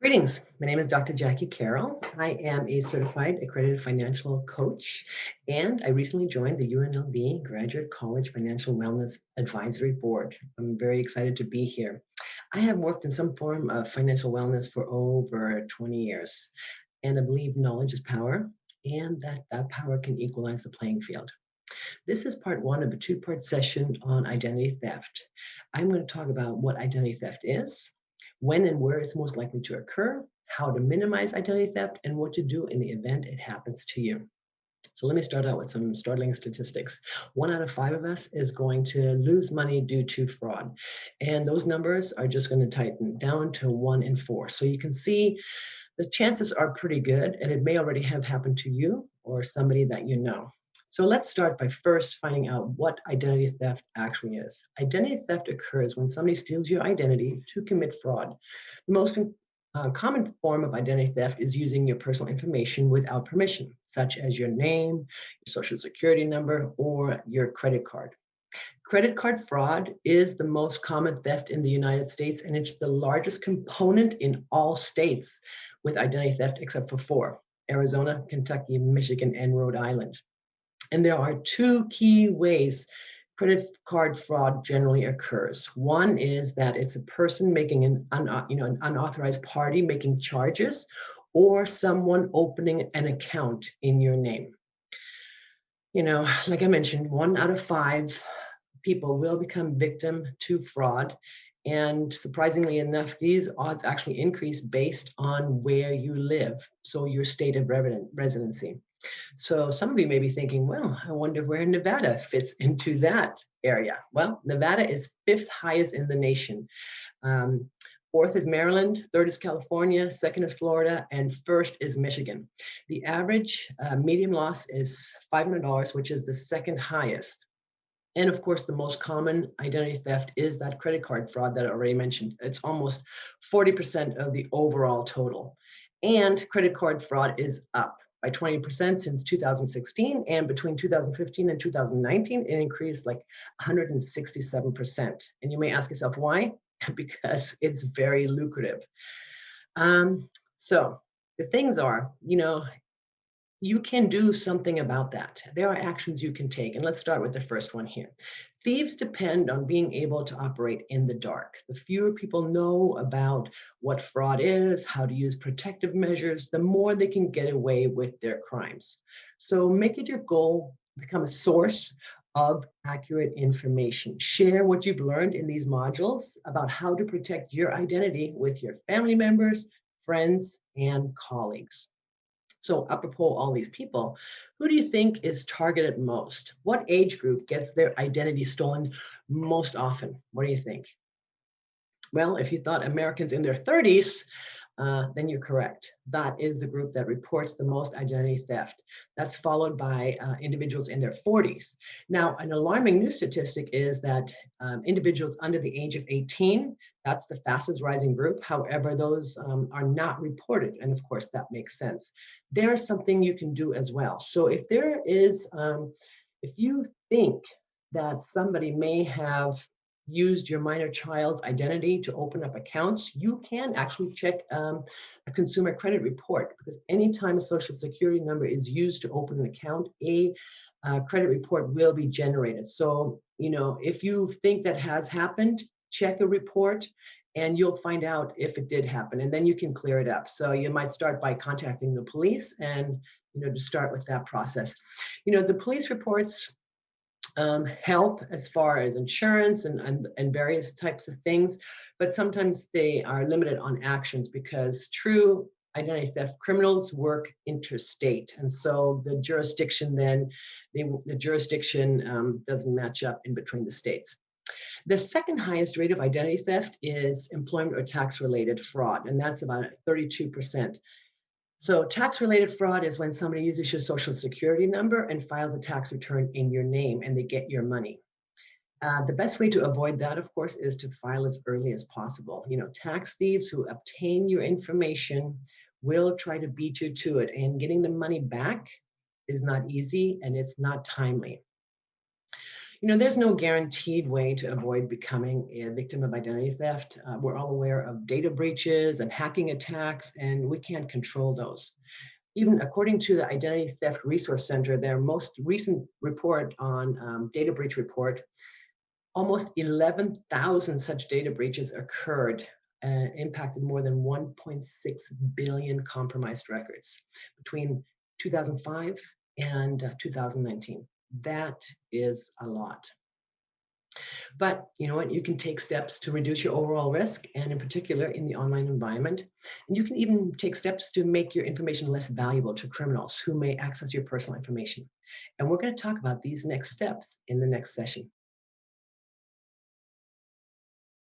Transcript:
Greetings. My name is Dr. Jacquie Caroll. I am a certified accredited financial coach, and I recently joined the UNLV Graduate College Financial Wellness Advisory Board. I'm very excited to be here. I have worked in some form of financial wellness for over 20 years, and I believe knowledge is power, and that power can equalize the playing field. This is part one of a two-part session on identity theft. I'm going to talk about what identity theft is, when and where it's most likely to occur, how to minimize identity theft, and what to do in the event it happens to you. So let me start out with some startling statistics. 1 out of 5 of us is going to lose money due to fraud. And those numbers are just going to tighten down to 1 in 4. So you can see the chances are pretty good, and it may already have happened to you or somebody that you know. So let's start by first finding out what identity theft actually is. Identity theft occurs when somebody steals your identity to commit fraud. The most common form of identity theft is using your personal information without permission, such as your name, your social security number, or your credit card. Credit card fraud is the most common theft in the United States, and it's the largest component in all states with identity theft except for 4: Arizona, Kentucky, Michigan, and Rhode Island. And there are 2 key ways credit card fraud generally occurs. One is that it's a person making an unauthorized party making charges, or someone opening an account in your name. Like I mentioned, 1 out of 5 people will become victim to fraud. And surprisingly enough, these odds actually increase based on where you live, so your state of residency. So some of you may be thinking, well, I wonder where Nevada fits into that area. Well, Nevada is 5th highest in the nation. 4th is Maryland, 3rd is California, 2nd is Florida, and 1st is Michigan. The average median loss is $500, which is the 2nd highest. And of course, the most common identity theft is that credit card fraud that I already mentioned. It's almost 40% of the overall total. And credit card fraud is up by 20% since 2016. And between 2015 and 2019, it increased like 167%. And you may ask yourself, why? Because it's very lucrative. So the things are, you can do something about that. There are actions you can take. And let's start with the first one here. Thieves depend on being able to operate in the dark. The fewer people know about what fraud is, how to use protective measures, the more they can get away with their crimes. So make it your goal, become a source of accurate information. Share what you've learned in these modules about how to protect your identity with your family members, friends, and colleagues. So apropos all these people, who do you think is targeted most? What age group gets their identity stolen most often? What do you think? Well, if you thought Americans in their 30s, then you're correct. That is the group that reports the most identity theft. That's followed by individuals in their 40s. Now, an alarming new statistic is that individuals under the age of 18, that's the fastest rising group. However, those are not reported. And of course, that makes sense. There's something you can do as well. So if there is, if you think that somebody may have used your minor child's identity to open up accounts, you can actually check a consumer credit report, because anytime a social security number is used to open an account, a credit report will be generated. So, if you think that has happened, check a report and you'll find out if it did happen, and then you can clear it up. So you might start by contacting the police and, to start with that process. The police reports help as far as insurance and various types of things, but sometimes they are limited on actions because true identity theft criminals work interstate, and so the jurisdiction doesn't match up in between the states. The second highest rate of identity theft is employment or tax-related fraud, and that's about 32%. So tax-related fraud is when somebody uses your social security number and files a tax return in your name and they get your money. The best way to avoid that, of course, is to file as early as possible. Tax thieves who obtain your information will try to beat you to it, and getting the money back is not easy and it's not timely. There's no guaranteed way to avoid becoming a victim of identity theft. We're all aware of data breaches and hacking attacks, and we can't control those. Even according to the Identity Theft Resource Center, their most recent report on data breach report, almost 11,000 such data breaches occurred and impacted more than 1.6 billion compromised records between 2005 and 2019. That is a lot. But you know what? You can take steps to reduce your overall risk, and in particular in the online environment. And you can even take steps to make your information less valuable to criminals who may access your personal information. And we're going to talk about these next steps in the next session.